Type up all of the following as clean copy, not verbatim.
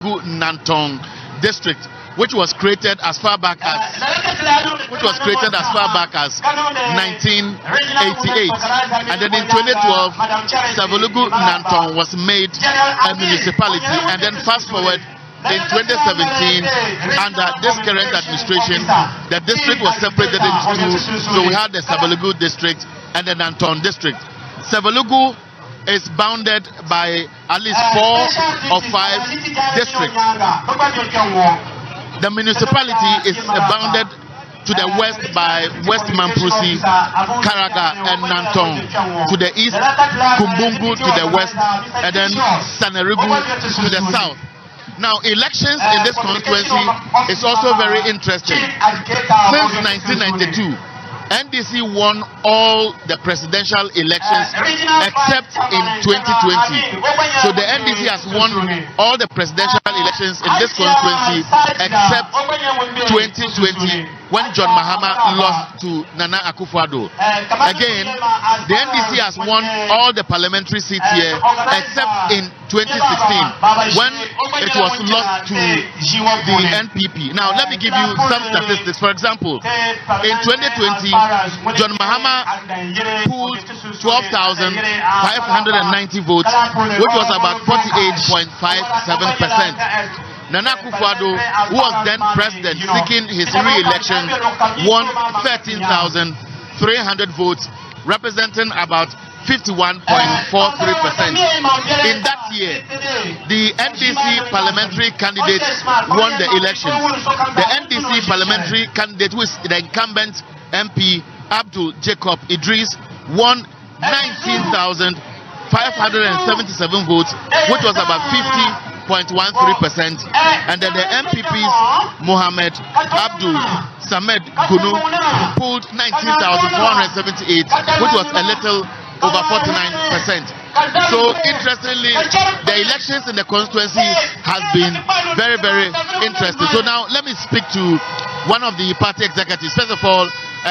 Nantong district, which was created as far back as 1988, and then in 2012 Savelugu Nantong was made a municipality, and then fast forward in 2017 under this current administration the district was separated into two, so we had the Savelugu district and the Nantong district. Savelugu is bounded by at least 4 or 5 districts. The municipality is bounded to the west by West Mamprusi, Karaga and Nantong. To the east, Kumbungu to the west, and then Sanerigu to the south. Now, elections in this constituency is also very interesting. Since 1992, NDC won all the presidential elections except in 2020. So the NDC has won all the presidential elections in this constituency except 2020 when John Mahama lost to Nana Akufo-Addo. Again, the NDC has won all the parliamentary seats here except in 2016 when it was lost to the NPP. Now, let me give you some statistics. For example, in 2020, John Mahama pulled 12,590 votes, which was about 48.57%. Nana Akufo-Addo, who was then president seeking his re-election, won 13,300 votes, representing about 51.43%. In that year, the NDC parliamentary candidate won the election. The NDC parliamentary candidate, who is the incumbent MP, Abdul Jacob Idris, won 19,577 votes, which was about 50.13%, and then the MPP's Mohammed Abdul Samed Gunu pulled 19,478, which was a little over 49%. So interestingly, the elections in the constituency has been very, very interesting. So now let me speak to one of the party executives. First of all,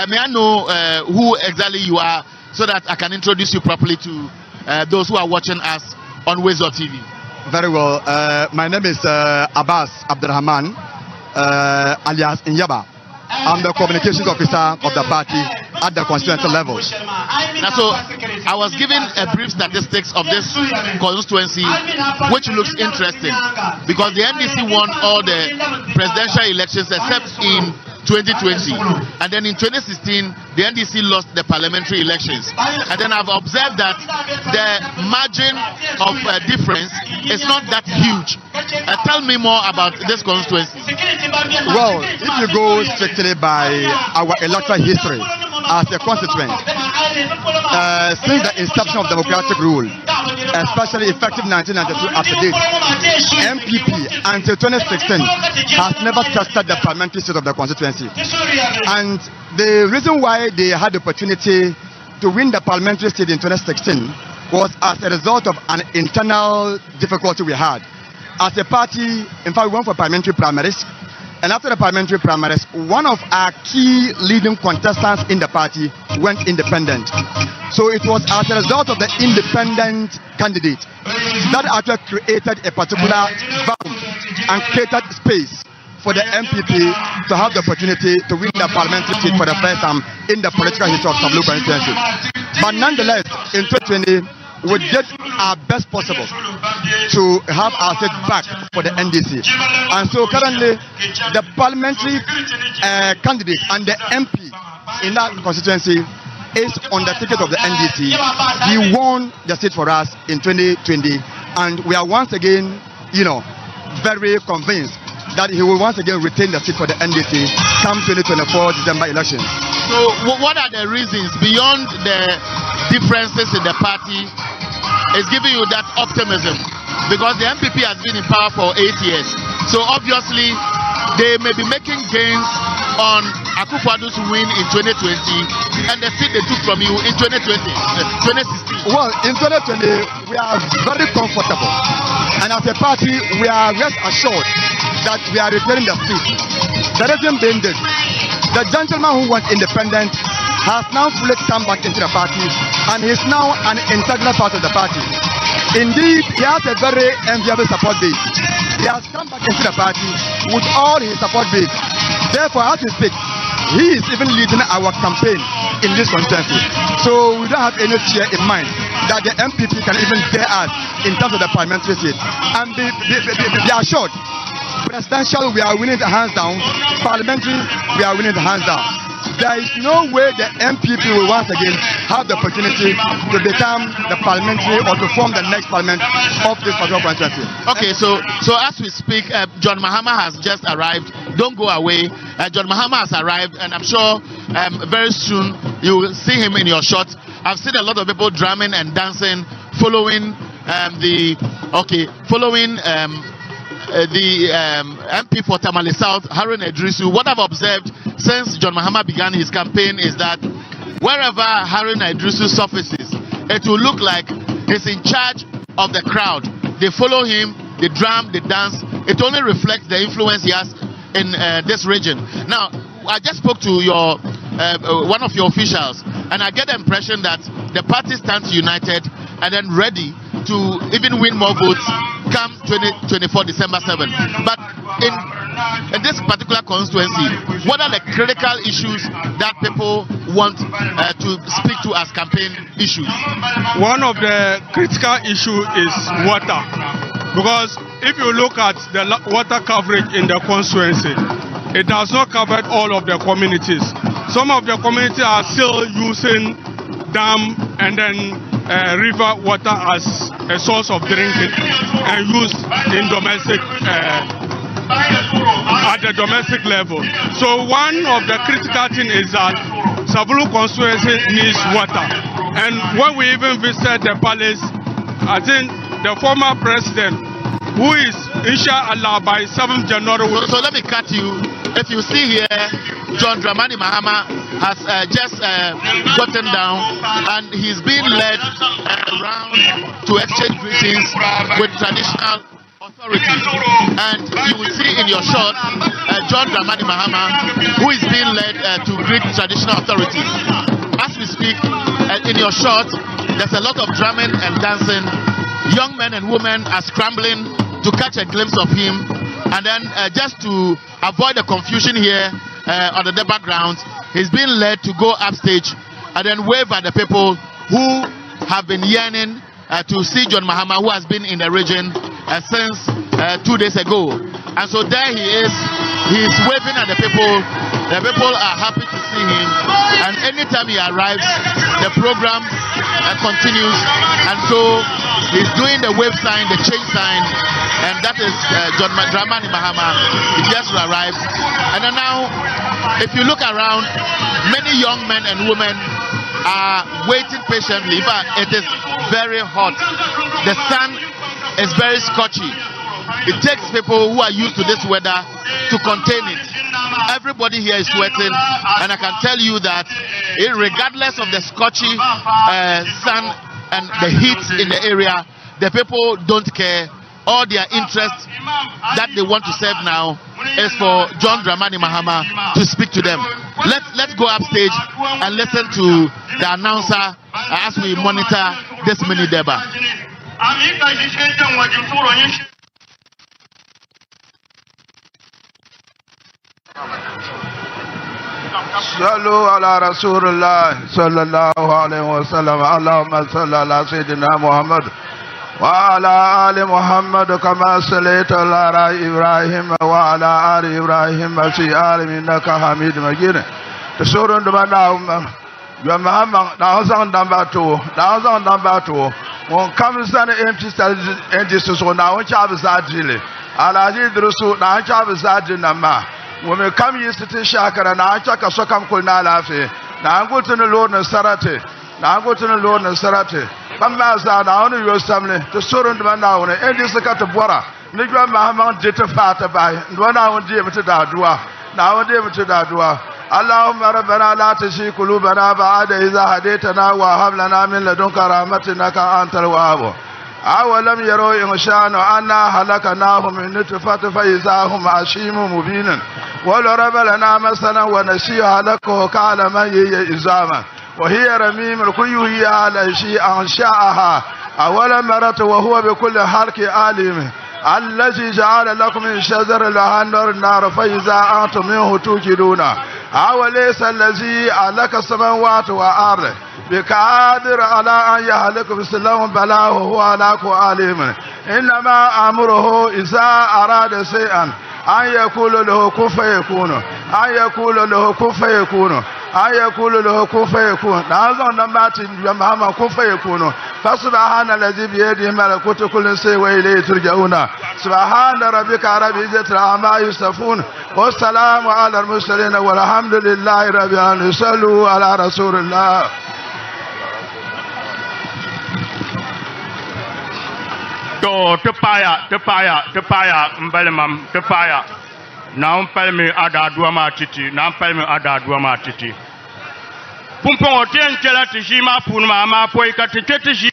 may I know who exactly you are, so that I can introduce you properly to those who are watching us on Wezo TV. Very well. My name is Abbas Abdurrahman, alias Inyaba. I'm the communications officer of the party at the constituency level. Now, so I was given a brief statistics of this constituency, which looks interesting because the NDC won all the presidential elections except in 2020, and then in 2016 the NDC lost the parliamentary elections, and then I've observed that the margin of difference is not that huge. Tell me more about this constituency. Well, if you go strictly by our electoral history as a constituent, since the inception of democratic rule, especially effective 1992 up to date, MPP until 2016 has never tested the parliamentary seat of the constituency. And the reason why they had the opportunity to win the parliamentary seat in 2016 was as a result of an internal difficulty we had. As a party, in fact, we went for parliamentary primaries. And after the parliamentary primaries, one of our key leading contestants in the party went independent. So it was as a result of the independent candidate that actually created a particular vacuum and created space for the MPP to have the opportunity to win the parliamentary seat for the first time in the political history of Savelugu constituency. But nonetheless, in 2020, we did our best possible to have our seat back for the NDC. And so currently, the parliamentary candidate and the MP in that constituency is on the ticket of the NDC. He won the seat for us in 2020, and we are once again, very convinced that he will once again retain the seat for the NDC come 2024 December elections. So what are the reasons beyond the differences in the party is giving you that optimism? Because the MPP has been in power for 8 years. So obviously they may be making gains on Akufo-Addo's win in 2020 and the seat they took from you in 2016. Well, in 2020 we are very comfortable, and as a party we are rest assured that we are retaining the seat. The reason being this: the gentleman who was independent has now fully come back into the party, and he is now an integral part of the party. Indeed, he has a very enviable support base. He has come back into the party with all his support base. Therefore, as we speak, he is even leading our campaign in this constituency. So we don't have any fear in mind that the MPP can even dare us in terms of the parliamentary seat. And be assured, presidential, we are winning the hands down. Parliamentary, we are winning the hands down. There is no way the MPP will once again have the opportunity to become the parliamentary or to form the next parliament of this particular constituency. Okay, so as we speak, John Mahama has just arrived. Don't go away. John Mahama has arrived, and I'm sure very soon you will see him in your shot. I've seen a lot of people drumming and dancing, following the MP for Tamale South, Harun Idrisu. What I've observed since John Mahama began his campaign is that wherever Harun Idrisu surfaces, it will look like he's in charge of the crowd. They follow him, they drum, they dance. It only reflects the influence he has in this region. Now, I just spoke to your one of your officials, and I get the impression that the party stands united and then ready to even win more votes come 2024 December 7. But in this particular constituency, what are the critical issues that people want to speak to as campaign issues? One of the critical issues is water, because if you look at the water coverage in the constituency, it does not cover all of the communities. Some of the communities are still using dam and then river water as a source of drinking and used in domestic at the domestic level. So one of the critical things is that Savelugu constituency needs water. And when we even visited the palace, I think the former president, who is inshallah by 7th January. So let me cut you. If you see here, John Dramani Mahama has just gotten down, and he's being led around to exchange greetings with traditional authorities. And you will see in your shot John Dramani Mahama, who is being led to greet traditional authorities. As we speak, in your shot, there's a lot of drumming and dancing. Young men and women are scrambling to catch a glimpse of him, and then just to avoid the confusion here on the background, he's being led to go upstage and then wave at the people who have been yearning to see John Mahama, who has been in the region since 2 days ago. And so there he is, he's waving at the people. The people are happy to see him, and anytime he arrives, the program continues. And so he's doing the wave sign, the change sign, and that is John Dramani Mahama. He just arrived. And then now, if you look around, many young men and women are waiting patiently, but it is very hot. The sun is very scorchy. It takes people who are used to this weather to contain it. Everybody here is sweating, and I can tell you that regardless of the scorchy sun and the heat in the area, the people don't care. All their interest that they want to serve now is for John Dramani Mahama to speak to them. Let's go upstage and listen to the announcer as we monitor this mini deba. صلوا على رسول الله صلى الله عليه وسلم اللهم صل على سيدنا محمد وعلى آل محمد كما صليت على إبراهيم وعلى آل إبراهيم في العالمين إنك حميد مجيد تسورون دبنا محمد دعوزان دمباتو وان كم سنة انتي سوسونا وان شعب زادجلي على جي درسو نان شعب زادجنا ومن كم يستطيع شاكرا نانشاك سوكم كلنا لافي نانقوتن لون نسراتي بما زانا ونو يوسامني تسورن دمانا ونو اندي سكات بورا نجوا مهمان جيت فات باي ندوانا وندي متدادوا اللهم ربنا لا تشي قلوبنا بعد إذا هديتنا وهب لنا من لدنك رحمة إنك أنت الوهاب أولم يروا إنسان أنا هلكناهم من نطفة فإذا هم عشيم مبين ولرب لنا مثلا ونسي هلكه كعلم إزاما وهي رميم الكي هي على شيء أنشأها أول مرة وهو بكل حرك عالم الذي جعل لكم من شجر الأنهار النار فإذا أنتم منه توقدون أوليس الذي أهلك السماوات والأرض بقادر على أن يهلك مثلهم بلى وهو على كل عليم إنما أمره إذا أراد شيئا أن يقول له كن فيكون أن يقول له كن فيكون أن يقول له كن فيكون نعم نمات محمد كن فيكون فسبحان الذي بيده ملكوت كل شيء وإليه ترجعون سبحان ربك رب العزة عما يصفون والسلام على المرسلين والحمد لله رب العالمين صلوا على رسول الله. To tepaya mbalemam tepaya na umpelmi ada dua ma titi pumpon otien kela tishima pun mama poi katete shi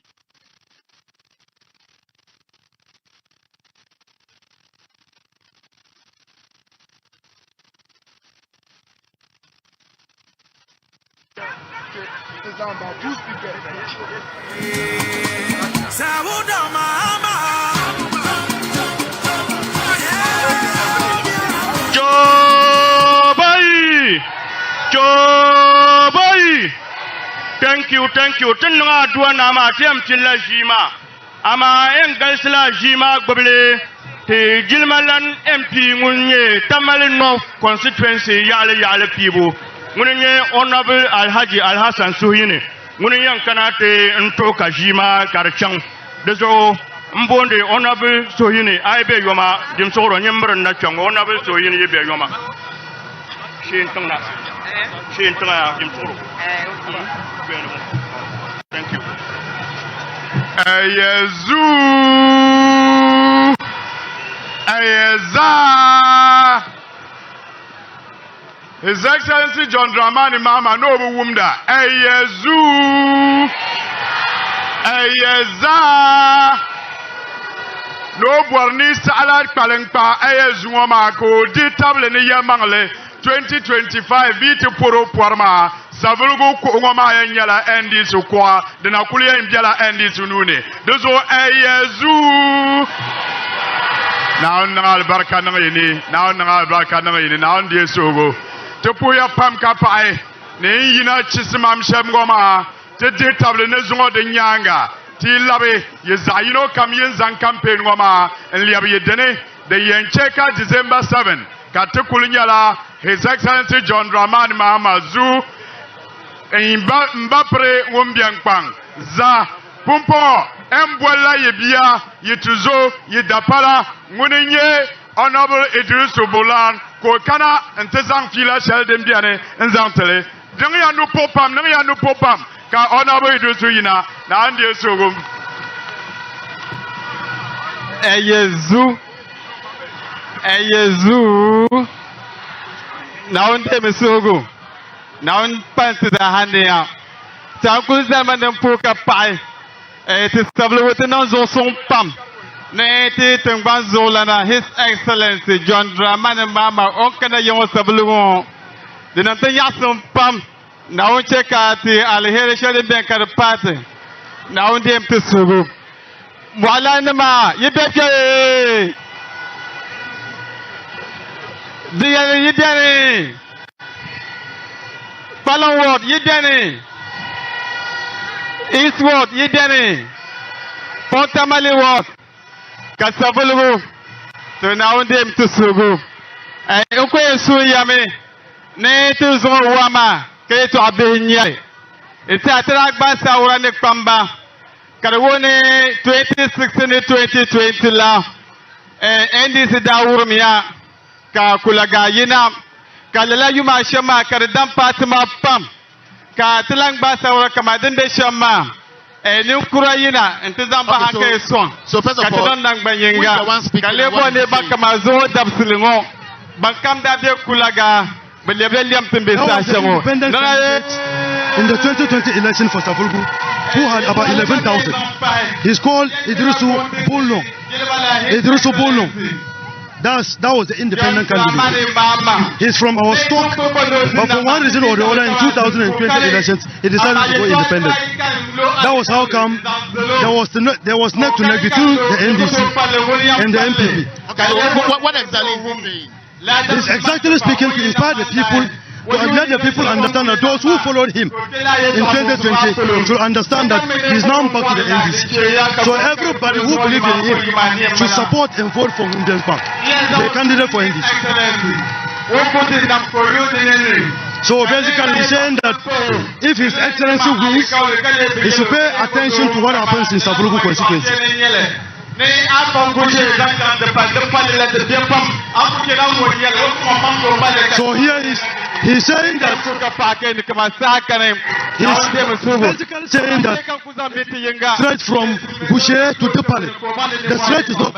Thank you. Tinga dua nama tiam chilla jima. Ama engalsla jima gbable te Gilmalan MP ngunye Tamale North constituency yale pibo. Ngunye Honorable Alhaji Alhassan Suhine. Ngunye kanate ntoka jima karchang. Dezo mbonde Honorable Suhine aibe yoma dimsoro nyembra na chang Honorable Suhine yebe yoma. Shin tanga dimsoro. Thank you. His Excellency John Dramani Mahama no wumda. No bornista alad palengpa ayezu ma ko di table ni yamangle 2025 biti poro porma Savelugu ko ngoma yanyala endi su kwa de na kuliya imbiala endi sunune dozo ayezu na onngal barka na yini na onde sogo te puya pam kapai ne yina chisimam shem ngoma te de table ne zungo de nyanga ti labe ye zayino kam yen zan campaign ngoma en liabe ye dene de yencheka December 7 ka te kulinyala His Excellency John Dramani Mahama Zu Mbapre Wumbiankpang za Pumpo Mbwala Yebia Yetuzo Yedapala Nguninye Honorable Idris Obolan Kokana Ntezang Fila Sheldon Biane Nzantele Nangya no popam Ka Honorable Idris Yina Na Andi Sogum Eyezu na unte mesogo na un panti da hande ya ta kun zaman dan poka pai ti Savelugu te nan zo son pam ne ti tengban zo lana His Excellency John Dramani Mahama on kana yon Savelugu de nan te yason pam na un cheka ti alheri shede ben kar pate na un dem te sogo wala nama yibeke Diyane yidane Palonward yidane Eastward yidane Pontamale ward ka Savelugu to na onde mtusugu uko yesu yame ne tuzo wama ke to abenyai ite atara gbasa ora ne pamba karwone 2016 2020 la NDC da wurmiya ka kulaga yina ka lala yuma shama kardan Fatima pam ka tilang basa ora kamadin de shama ni kura yina intizam ba hanke son So first of all, ka nang banyenga who is the one speaking ka and lebo what ne is ba saying? kamazo dabsilingo bankam da be kulaga belebel liam timbe sa shamo In the 2020 election for Savelugu, who had about 11,000. He's called Idrisu Bolong. That was the independent candidate. He's from our stock, but for one reason or the other, in 2020 elections, he decided to go independent. That was how come there was neck to neck between the NDC and the MPP. Okay, so what exactly is he saying? He's exactly speaking to inspire the people, to let the people understand that those who followed him in 2020 should understand that he's now back to the NDC. So everybody who believes in him should support and vote for Indian Park, the candidate for NDC. So basically he's saying that if His Excellency wins, he should pay attention to what happens in Savelugu constituency. So here he's saying that he's basically saying that threat from Boucher to Tepale, the threat is not.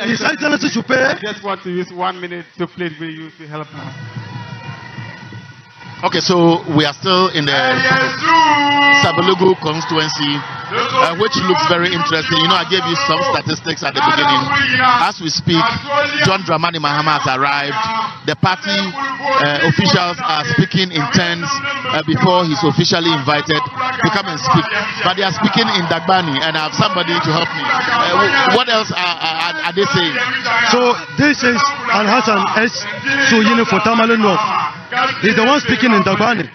His Excellency should pay. I just want to use 1 minute to plead with you to help me. Okay, so we are still in the Savelugu constituency, which looks very interesting. You know, I gave you some statistics at the beginning. As we speak, John Dramani Mahama has arrived. The party officials are speaking in turns before he's officially invited to come and speak. But they are speaking in Dagbani, and I have somebody to help me. What else are they saying? So this is Al-Hassan S. Suyini for Tamale North. He's the one speaking in Dagbani.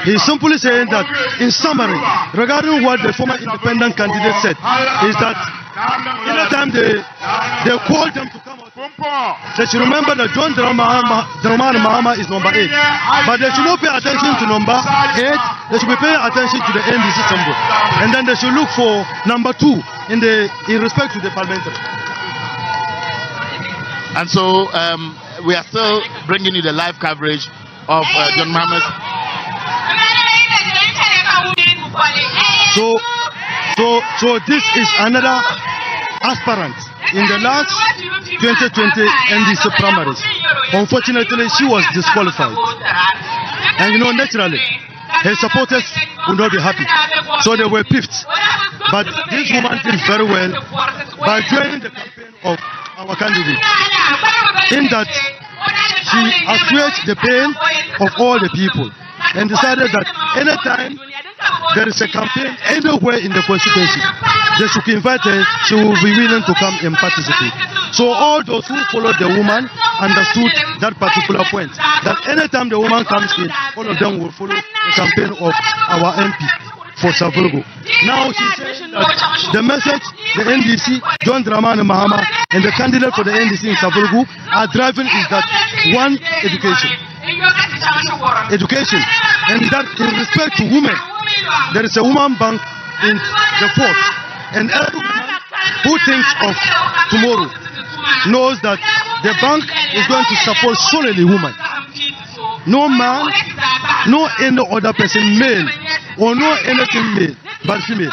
He's simply saying that, in summary, regarding what the former independent candidate said, is that anytime they call them to come out, they should remember that John Dramani Mahama is number 8. But they should not pay attention to number 8. They should be paying attention to the NDC symbol. And then they should look for number 2 in respect to the parliamentary. And so we are still bringing you the live coverage of John Mahama's. So this is another aspirant in the last 2020 NDC primaries. Unfortunately, she was disqualified. And you know, naturally, her supporters would not be happy. So they were piffed. But this woman did very well by joining the campaign of our candidate, in that she assuaged the pain of all the people and decided that anytime there is a campaign anywhere in the constituency, they should invite her. She will be willing to come and participate. So all those who followed the woman understood that particular point, that anytime the woman comes in, all of them will follow the campaign of our MP for Savelugu. Now she said that the message the NDC, John Dramani Mahama, and the candidate for the NDC in Savelugu are driving is that one, education. Education. And that in respect to women, there is a woman bank in the fort. And every woman who thinks of tomorrow knows that the bank is going to support solely women. No man, no any other person, male, or no anything male, but female.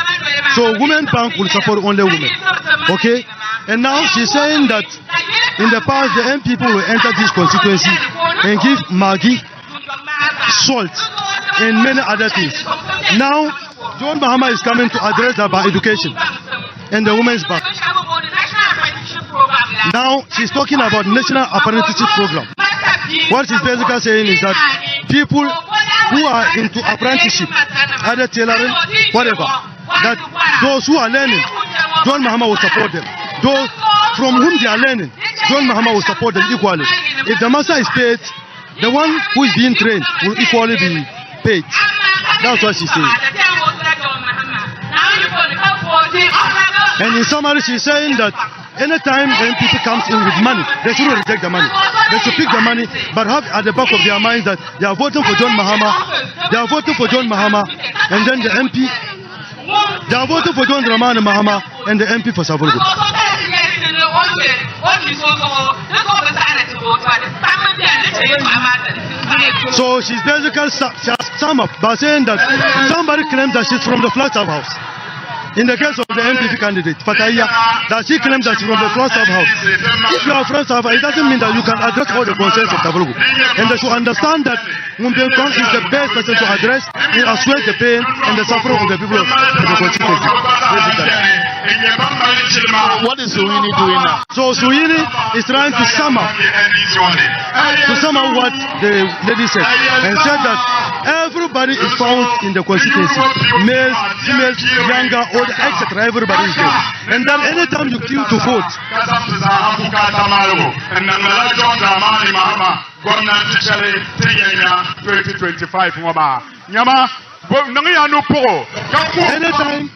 So Women Bank will support only women. Okay? And now she's saying that in the past the M people will enter this constituency and give Maggi, salt, and many other things. Now John Mahama is coming to address that by education and the women's bank. Now she's talking about national apprenticeship program. What she's basically saying is that people who are into apprenticeship, either tailoring, whatever, that those who are learning, John Mahama will support them. Those from whom they are learning, John Mahama will support them equally. If the master is paid, the one who is being trained will equally be paid. That's what she's saying. And in summary, she's saying that anytime the MPP comes in with money, they shouldn't reject the money. They should pick the money, but have at the back of their minds that they are voting for John Mahama. They are voting for John Mahama, and then the MP. They are voting for John Dramani Mahama and the MP for Savelugu. So she's basically sum up by saying that somebody claims that she's from the Flagstaff House. In the case of the MPP candidate, Fataya, that she claims that she's from the Flagstaff House. If you are from Flagstaff, it doesn't mean that you can address all the concerns of Savelugu. And they should understand that Mumbenkong is the best person to address and assuage the pain and the suffering of the people of the constituency. What is Suhuyini doing now? So Suhuyini is trying to sum up what the lady said, and said that everybody is found in the constituency, males, females, younger, old, etc. Everybody is there, and then anytime you queue to vote, gwamnati chale tigenya 2025 ngoma nyama nangi anu pogo anytime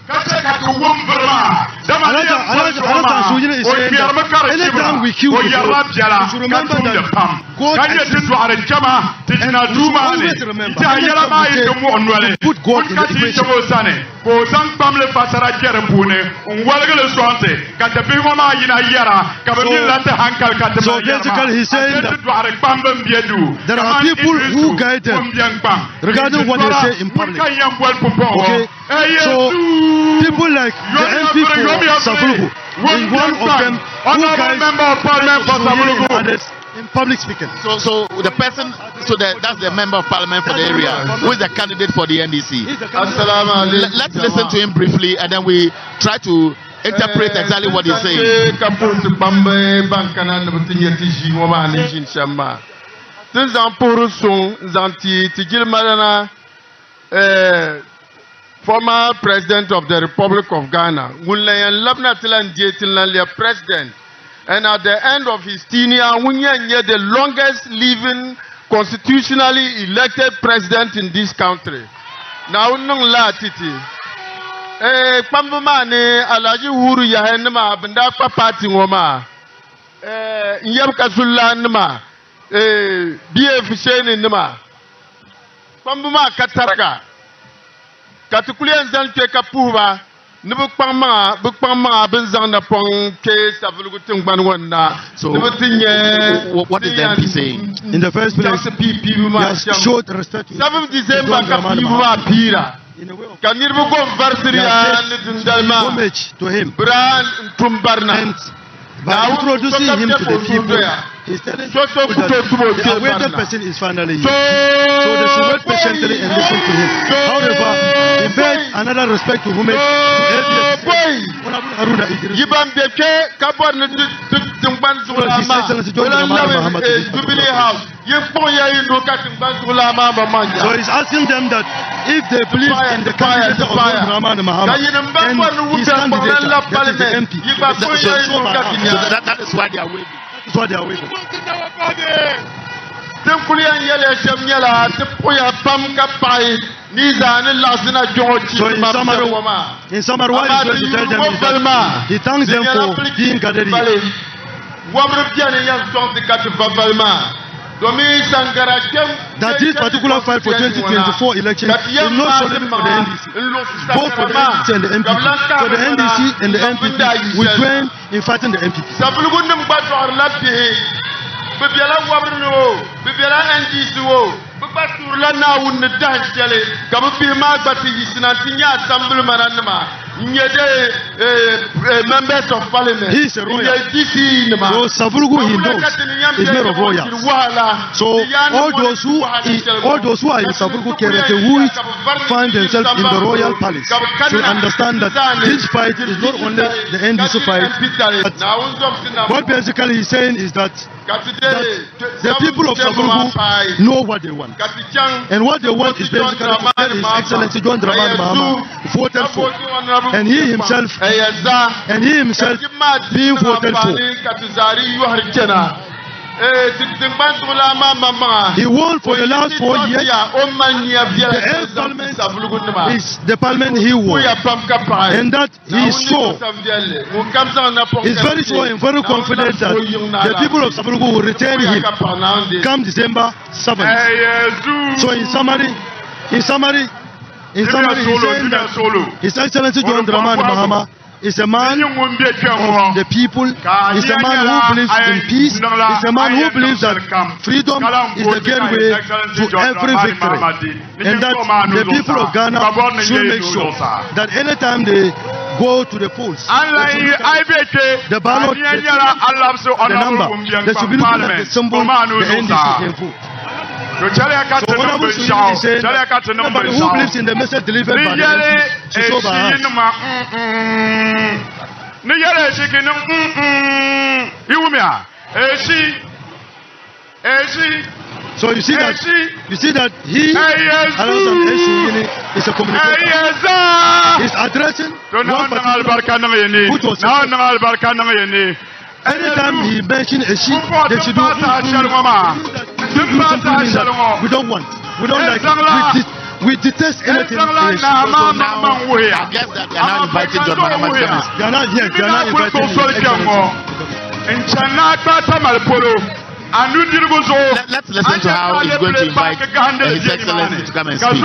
Suhuyini is saying that anytime we queue to vote, you should remember that God exists, and you should always remember put God in the equation. Ko san pamle fasara jere bune walgale sonte kata bi ngoma yina yara ka bi lante hankal kata. So basically he's saying that there are people who guide them regarding what they say in public. Okay, so people like the MP for Savelugu is one of them who guides others in public speaking. So the person, that's the member of parliament for the area, who is the candidate for the NDC. Let's listen to him briefly, and then we try to interpret exactly what he's saying. Former President of the Republic of Ghana, President, and at the end of his tenure, the longest living constitutionally elected president in this country. Now, Pambumani, Alaji Huru Yahenma, Bendapa Party Woma, Yabkasula Nma, BF Shane Nma, Pambuma Kataraka. Katukulian zan ke kapuba ne bukpama benzan na pon ke Savelugu tingban wonna. So what is the MP saying? In the first place, he has showed respect to 7 December kapiwa pira. Kanirbu go varsiriya homage to him Bran tumbarna. And by introducing him to the people, he's telling people that the awaited person is finally here. So they should wait patiently and listen to him. However, he begs another respect to homage to Haruna Idris. His Excellency John Mahama Jubilee House. So he's asking them that if they believe in the candidate of Mahama and his candidate, that is the MP, That is why they are waiting. That's why they are waiting. So in summary, what he's going to tell them is that he thanks them for being gathered here. That this particular fight for 2024 election is not solely for the NDC, both for the NDC and the MPP. So the NDC and the MPP will join in fighting the MPP. Members of parliament. He's a royal. So Savelugu, he knows, is made of royals. So all those who are in Savelugu Kerete, who find themselves in the royal palace, should understand that this fight is not only the NDC fight, but what basically he's saying is that the people of Savelugu know what they want. And what they want is basically to get His Excellency John Dramani Mahama voted for. And he himself being voted for. He won for the last 4 years. The 8th parliament is the parliament he won. And that he is sure. He's very sure and very confident that the people of Savelugu will return him come December 7th. So in summary, he's saying that His Excellency John Dramani Mahama is a man of the people, is a man who believes in peace, is a man who believes that freedom is the gateway to every victory. And that the people of Ghana should make sure that anytime they go to the polls, the ballot, the number, they should be looking at the symbol, the NDC can vote. So honorable Suhuyini is saying that nobody who believes in the message delivered by the NDC should show by us. ne yare shi kinin Iwumia. So you see that he Alasan Eshu is a communicator. He's addressing one particular. Anytime he mentions a sheep, they should do we don't want. We don't like it. We detest anything. So now, I guess that they are not inviting John Mahama. They are not here. They are not inviting Let's listen to how he's going to invite His Excellency to come and speak.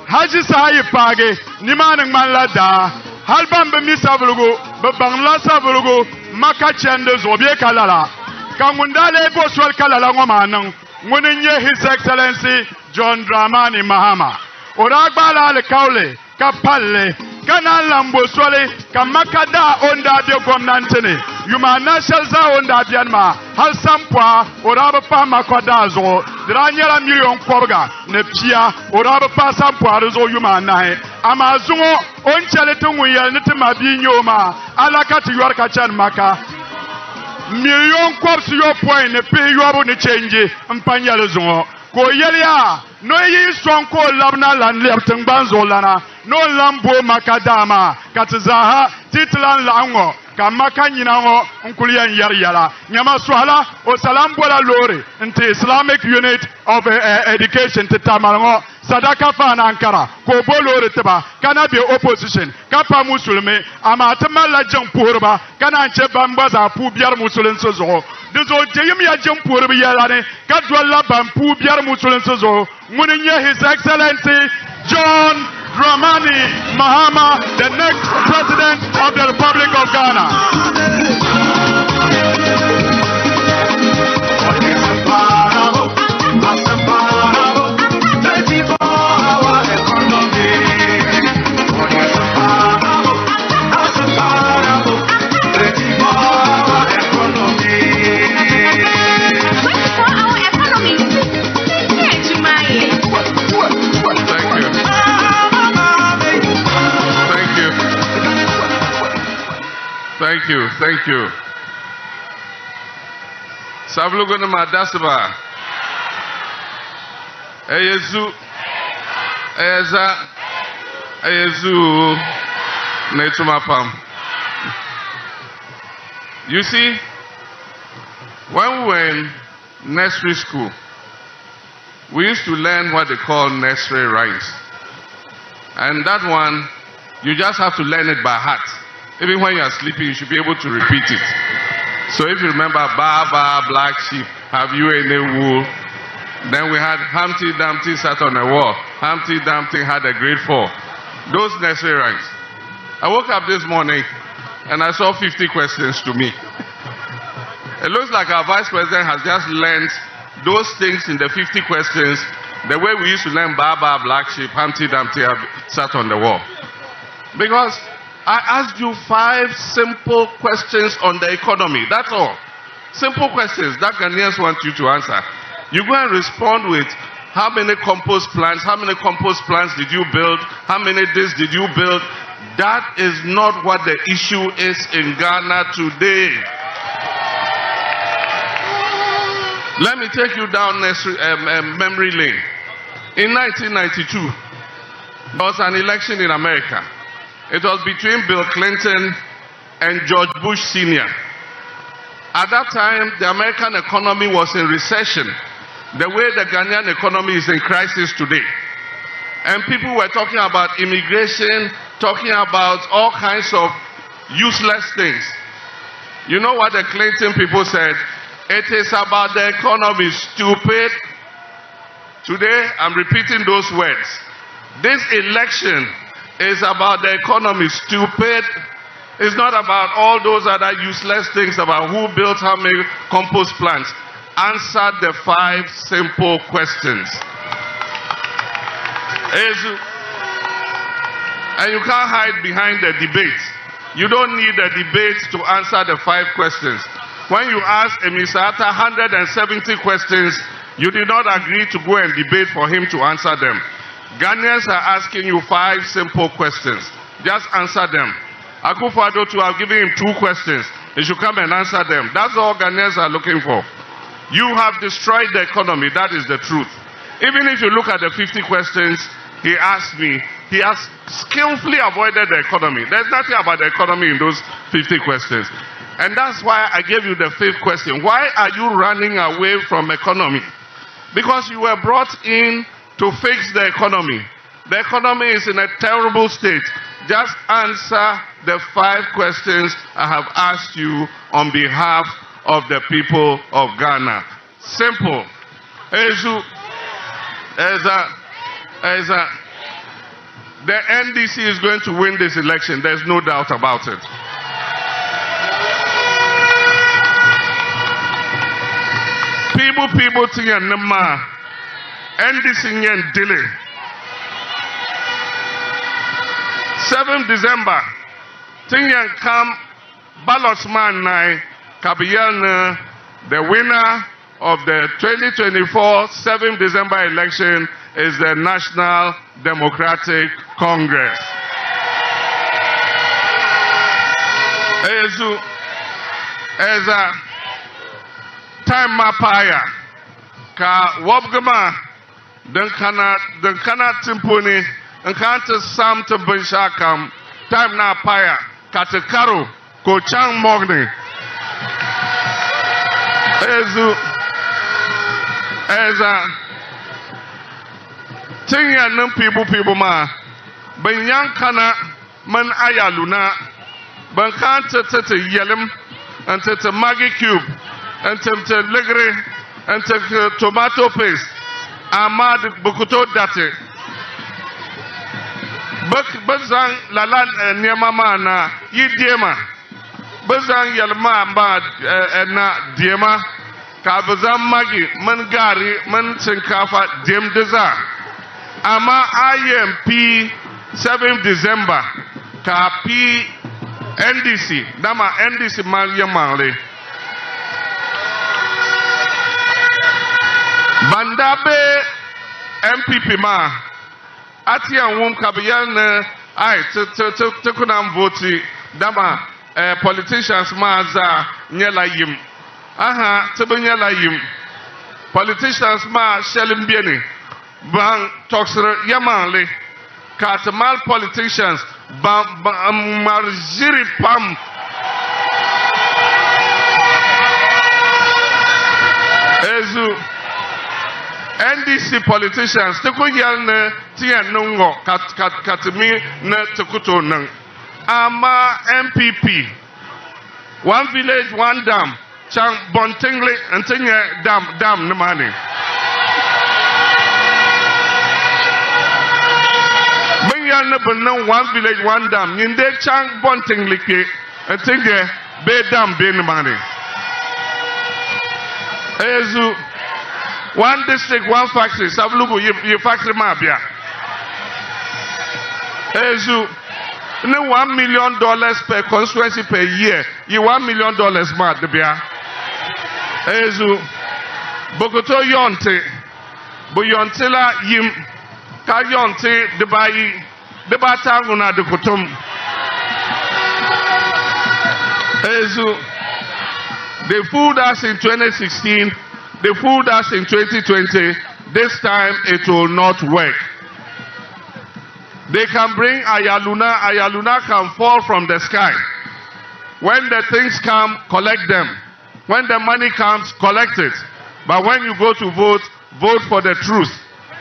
Haji Sahi Page, Niman Malada, Halbam Bemi Savelugu, Bangla Savelugu, Maka Chendes, Obie Kalala, Kamundale Boswell Kalala Woman, Muninye His Excellency John Dramani Mahama, Oragbala Le Kaule, Kapale, Kanan Lamboswale, Kamakada Onda de Gomnantene, Yumana Shelza Onda Dianma, Halsampwa, Oraba Makwadazo, Dranyala Million Korga, Nepia, Oraba Sampwa, Yumana, Amazungo, Onchaletunguya, Nitimabinoma, Alakati Yorkachan Maka, Million Corps your point, ne pay you about the change, and Panyalazongo. Koyelia, no ye strong call Labna Land left and Banzolana, no Lambo Makadama, Katazaha, Titlan Lango, Kamakanyango, Unkulian Yariala, Yamaswala, or Salambola Lori, and the Islamic Unit of Education to Tamarango, Sadaka Fan Ankara, Kobolo Reteba, Kanabi opposition, Kapa Musulme, Amatamala Jampurba, Kananche Bambaza, Pubiar Musulin Sozo. Dezo Jayimia Jampur Yalane, Kadwala Bampu Biar Musulin Sozo, Muninya His Excellency John Dramani Mahama, the next President of the Republic of Ghana. Thank you. Savelugu na madasaba. Eyezu netumapam. You see, when we were in nursery school, we used to learn what they call nursery rhymes. And that one, you just have to learn it by heart. Even when you are sleeping, you should be able to repeat it. So if you remember, Ba, black sheep, have you any wool? Then we had Humpty Dumpty sat on a wall. Humpty Dumpty had a great fall. Those nursery rhymes. I woke up this morning and I saw 50 questions to me. It looks like our vice president has just learned those things in the 50 questions the way we used to learn Ba, black sheep, Humpty Dumpty sat on the wall. Because I asked you 5 simple questions on the economy. That's all. Simple questions that Ghanaians want you to answer. You go and respond with how many compost plants did you build? How many this did you build? That is not what the issue is in Ghana today. Let me take you down memory lane. In 1992, there was an election in America. It was between Bill Clinton and George Bush Sr. At that time, the American economy was in recession, the way the Ghanaian economy is in crisis today. And people were talking about immigration, talking about all kinds of useless things. You know what the Clinton people said? It is about the economy, stupid. Today, I'm repeating those words. This election is about the economy, stupid. It's not about all those other useless things about who built how many compost plants. Answer the 5 simple questions. And you can't hide behind the debate. You don't need a debate to answer the 5 questions. When you ask Emisata 170 questions, you did not agree to go and debate for him to answer them. Ghanaians are asking you 5 simple questions. Just answer them. Akufo-Addo too, I've given him 2 questions. He should come and answer them. That's all Ghanaians are looking for. You have destroyed the economy. That is the truth. Even if you look at the 50 questions he asked me, he has skillfully avoided the economy. There's nothing about the economy in those 50 questions. And that's why I gave you the 5th question. Why are you running away from economy? Because you were brought in to fix the economy. The economy is in a terrible state. Just answer the 5 questions I have asked you on behalf of the people of Ghana. Simple. The NDC is going to win this election. There's no doubt about it. People think NDC and delay. 7 December, Tinyan come Ballotsman Nai Kabiyan, the winner of the 2024 7 December election is the National Democratic Congress. As a time mapaya ka wabgama dan kana timponi nkanta sam to benshakam time na paya katekaro ko chang mogni as a tinya num people ma banyan kana man ayaluna ban kanta tete yelim and tete maggi cube and tete ligre and tete tomato paste amad bukuto date bazang lalan nyamama na yidiema bazang yalma ba na diema ka bazan magi man gari man shinkafa dem deza ama IMP 7 December ka P NDC dama NDC man yamale bandabe MPP ma ati anwum kabiyan ai te kunam voti dama politicians ma za nyela yim aha te nyela yim politicians ma shelim bieni ban toxer yamale katmal politicians marjiri pam ezu NDC politicians te ko yelne tie nungo katmi na tekuto nan ama MPP 1 village 1 dam chang bontingli antenye dam no money na benan 1 village 1 dam nyinde chang bontingli ke antenye be dam be no money ezu 1 district, 1 factory. Savelugu, you factory mabia. Ezu, $1 million per constituency per year. You $1 million mad bia. Ezu, Bokoto yonte, bo yonte la yim, ka yonte debayi, debata nguna de kotum. Ezu, they fooled us in 2016. They fooled us in 2020. This time it will not work. They can bring Ayaluna. Ayaluna can fall from the sky. When the things come, collect them. When the money comes, collect it. But when you go to vote, vote for the truth.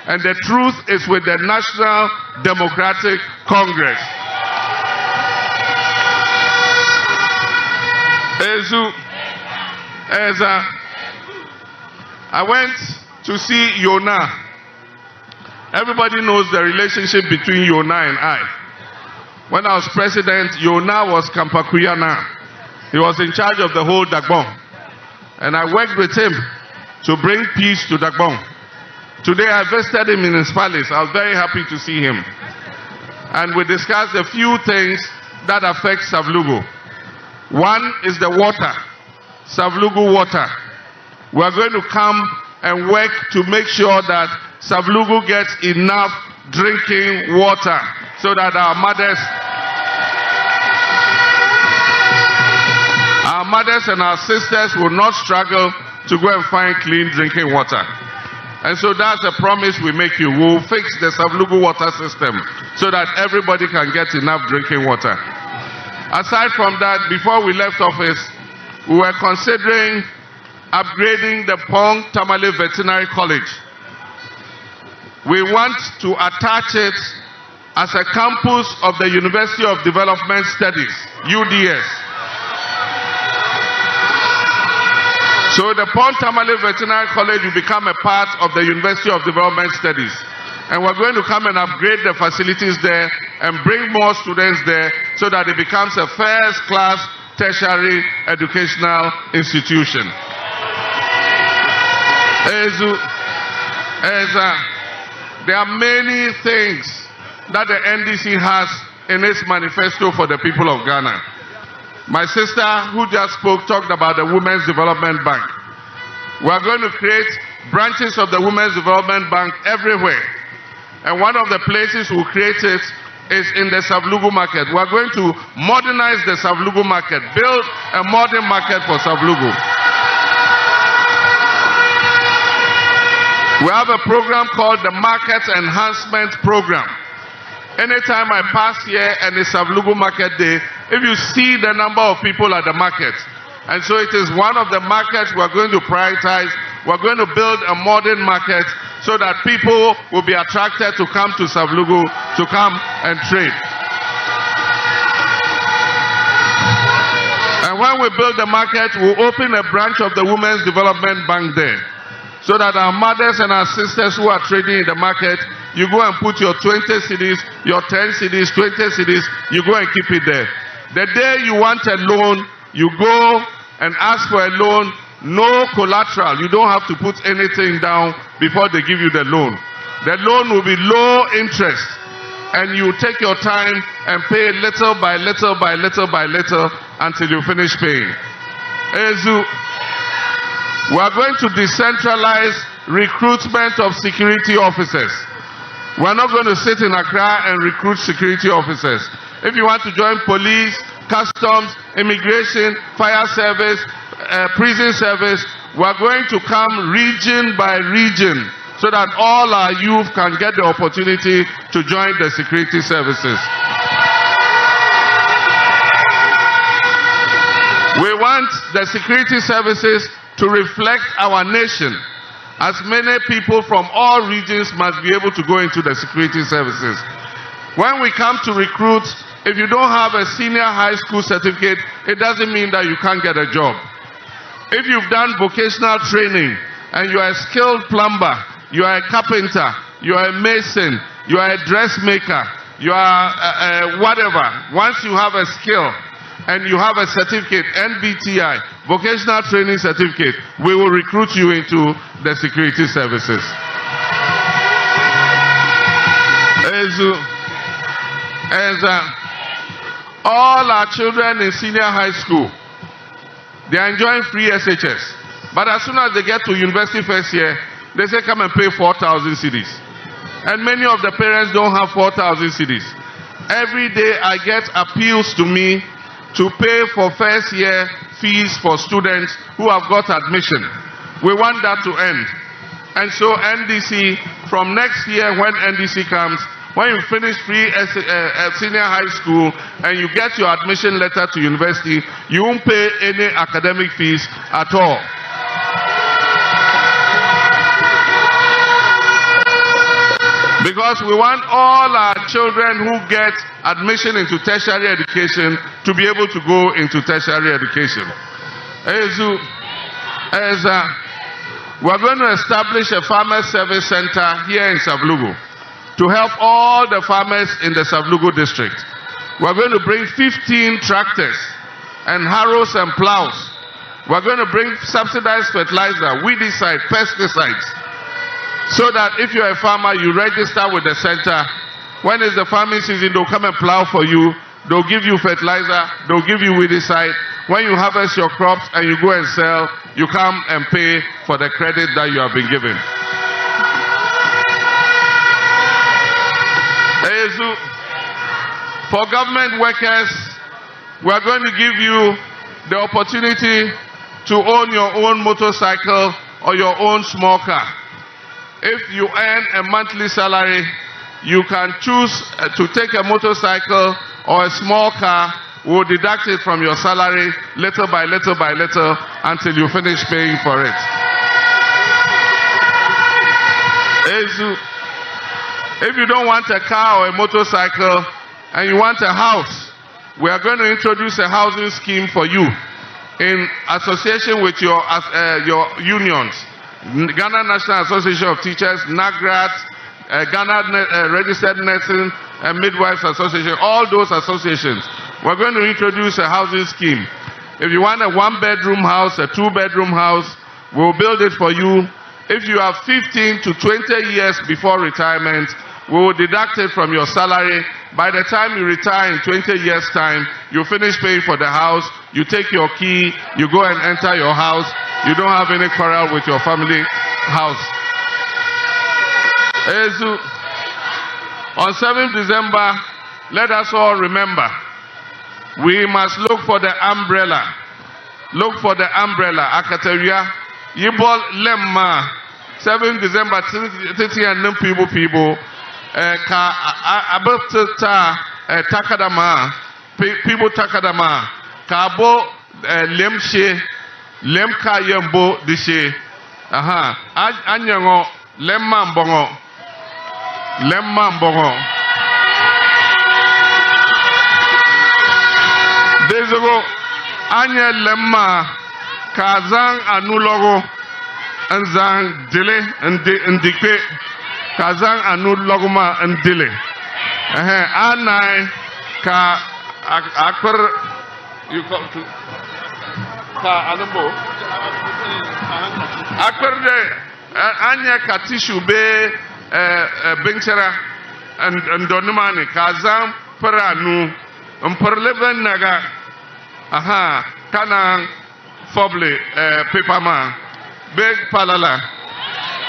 And the truth is with the National Democratic Congress. I went to see Yona. Everybody knows the relationship between Yona and I. When I was president, Yona was Kampakuyana. He was in charge of the whole Dagbon. And I worked with him to bring peace to Dagbon. Today I visited him in his palace. I was very happy to see him. And we discussed a few things that affect Savelugu. One is the water, Savelugu water. We are going to come and work to make sure that Savelugu gets enough drinking water so that our mothers mothers and our sisters will not struggle to go and find clean drinking water. And so that's a promise we make you. We'll fix the Savelugu water system so that everybody can get enough drinking water. Aside from that, before we left office, we were considering upgrading the Pong Tamale Veterinary College. We want to attach it as a campus of the University of Development Studies, UDS. So the Pong Tamale Veterinary College will become a part of the University of Development Studies. And we're going to come and upgrade the facilities there and bring more students there so that it becomes a first-class tertiary educational institution. There are many things that the NDC has in its manifesto for the people of Ghana. My sister who just spoke talked about the Women's Development Bank. We are going to create branches of the Women's Development Bank everywhere. And one of the places we'll create it is in the Savelugu market. We are going to modernize the Savelugu market, build a modern market for Savelugu. We have a program called the Market Enhancement Program. Anytime I pass here and it's Savelugu Market Day, if you see the number of people at the market, and so it is one of the markets we're going to prioritize. We're going to build a modern market so that people will be attracted to come to Savelugu to come and trade. And when we build the market, we'll open a branch of the Women's Development Bank there so that our mothers and our sisters who are trading in the market, you go and put your 20 cedis, your 10 cedis, 20 cedis, you go and keep it there. The day you want a loan, you go and ask for a loan, no collateral. You don't have to put anything down before they give you the loan. The loan will be low interest, and you take your time and pay little by little by little by little until you finish paying. We are going to decentralize recruitment of security officers. We are not going to sit in Accra and recruit security officers. If you want to join police, customs, immigration, fire service, prison service, we are going to come region by region so that all our youth can get the opportunity to join the security services. We want the security services to reflect our nation, as many people from all regions must be able to go into the security services. When we come to recruit, if you don't have a senior high school certificate, it doesn't mean that you can't get a job. If you've done vocational training and you are a skilled plumber, you are a carpenter, you are a mason, you are a dressmaker, you are whatever, once you have a skill and you have a certificate, NBTI, vocational training certificate, we will recruit you into the security services. All our children in senior high school, they are enjoying free SHS. But as soon as they get to university first year, they say come and pay 4,000 cedis. And many of the parents don't have 4,000 cedis. Every day I get appeals to me to pay for first year fees for students who have got admission. We want that to end. And so NDC, from next year when NDC comes, when you finish free senior high school and you get your admission letter to university, you won't pay any academic fees at all. Because we want all our children who get admission into tertiary education to be able to go into tertiary education. We're going to establish a farmer service center here in Savelugu to help all the farmers in the Savelugu district. We're going to bring 15 tractors and harrows and plows. We're going to bring subsidized fertilizer, weedicide, pesticides, so that if you're a farmer, you register with the center. When it's the farming season, they'll come and plow for you. They'll give you fertilizer. They'll give you weedicide. When you harvest your crops and you go and sell, you come and pay for the credit that you have been given. For government workers, we are going to give you the opportunity to own your own motorcycle or your own small car. If you earn a monthly salary, you can choose to take a motorcycle or a small car. We'll deduct it from your salary little by little by little until you finish paying for it. If you don't want a car or a motorcycle and you want a house, we are going to introduce a housing scheme for you in association with your unions. Ghana National Association of Teachers, NAGRAT, Ghana Registered Nursing and Midwives Association, all those associations. We're going to introduce a housing scheme. If you want a 1-bedroom house, a 2-bedroom house, we'll build it for you. If you have 15 to 20 years before retirement, we will deduct it from your salary. By the time you retire in 20 years' time, you finish paying for the house, you take your key, you go and enter your house, you don't have any quarrel with your family house. On 7th December, let us all remember, we must look for the umbrella. Look for the umbrella. Akateria, Yibol Lemma, 7th December, 30 and people. Abata Takadama, people Takadama, Kabo Lemshe, Lemka Yambo Dishe, aha, Anyango, Lemmambongo, Lemmambongo. Days ago, Anya Lemma, Kazang Anulogo, and Zang Dile and Dikpe. Kazang anu loguma ndile. Anai ka akper you come to ka anumbo. Akper de anya katishu be benchera and donumani kazang peranu umperleven naga. Aha kanang foble pepama beg palala.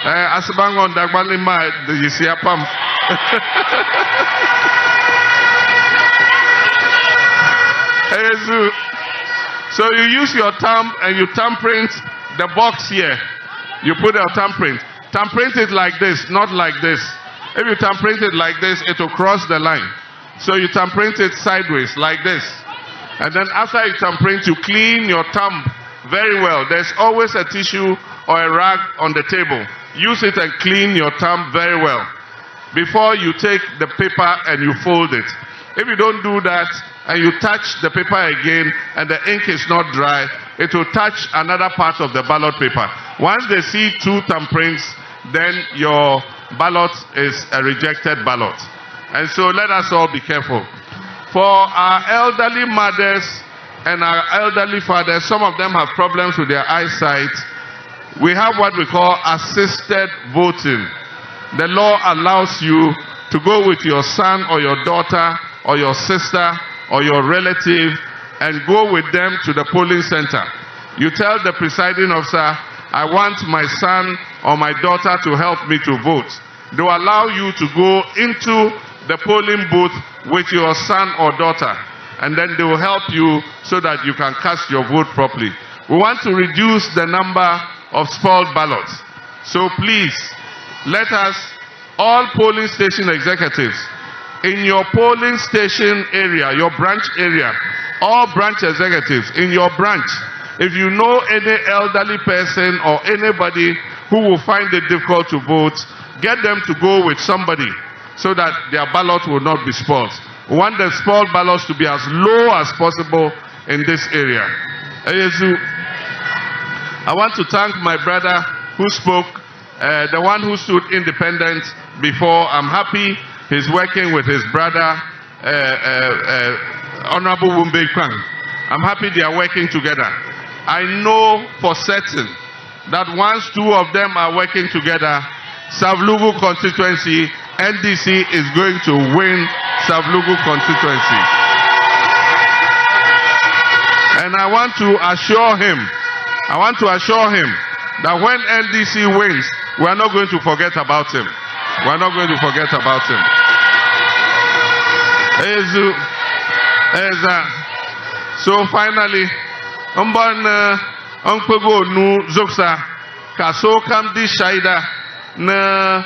Asbangon dagbali ma de yisiapam. So you use your thumb and you thumbprint the box here. You put a thumbprint. Thumbprint it like this, not like this. If you thumbprint it like this, it will cross the line. So you thumbprint it sideways like this. And then after you thumbprint, you clean your thumb very well. There's always a tissue or a rag on the table. Use it and clean your thumb very well before you take the paper and you fold it. If you don't do that and you touch the paper again and the ink is not dry, it will touch another part of the ballot paper. Once they see 2 thumbprints, then your ballot is a rejected ballot. And so let us all be careful. For our elderly mothers and our elderly fathers, some of them have problems with their eyesight. We have what we call assisted voting. The law allows you to go with your son or your daughter or your sister or your relative and go with them to the polling center. You tell the presiding officer, I want my son or my daughter to help me to vote. They will allow you to go into the polling booth with your son or daughter, and then they will help you so that you can cast your vote properly. We want to reduce the number of spoiled ballots. So please, let us, all polling station executives, in your polling station area, your branch area, all branch executives in your branch, if you know any elderly person or anybody who will find it difficult to vote, get them to go with somebody so that their ballot will not be spoiled. We want the spoiled ballots to be as low as possible in this area. I want to thank my brother who spoke, the one who stood independent before. I'm happy he's working with his brother, Honorable Wumbe Kwang. I'm happy they are working together. I know for certain that once 2 of them are working together, Savelugu constituency, NDC is going to win Savelugu constituency. And I want to assure him that when NDC wins, we are not going to forget about him. We are not going to forget about him. So finally, Mbon Onkpego nu Zoksa Kaso Kamdi Shaida na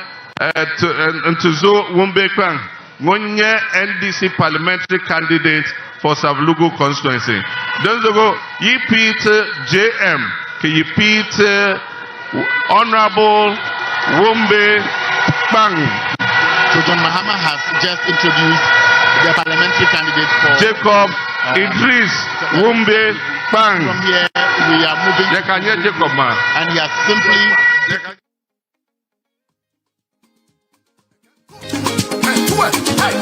Ntuzo Wumbekwan Ngonye NDC parliamentary candidate for Savelugu constituency. Don't go ye Peter JM ke ye Peter Honorable Wumbe Bang. So John Mahama has just introduced the parliamentary candidate for Jacob Idris Wumbe Bang. From here we are moving to Jacob man. And he has simply Hey,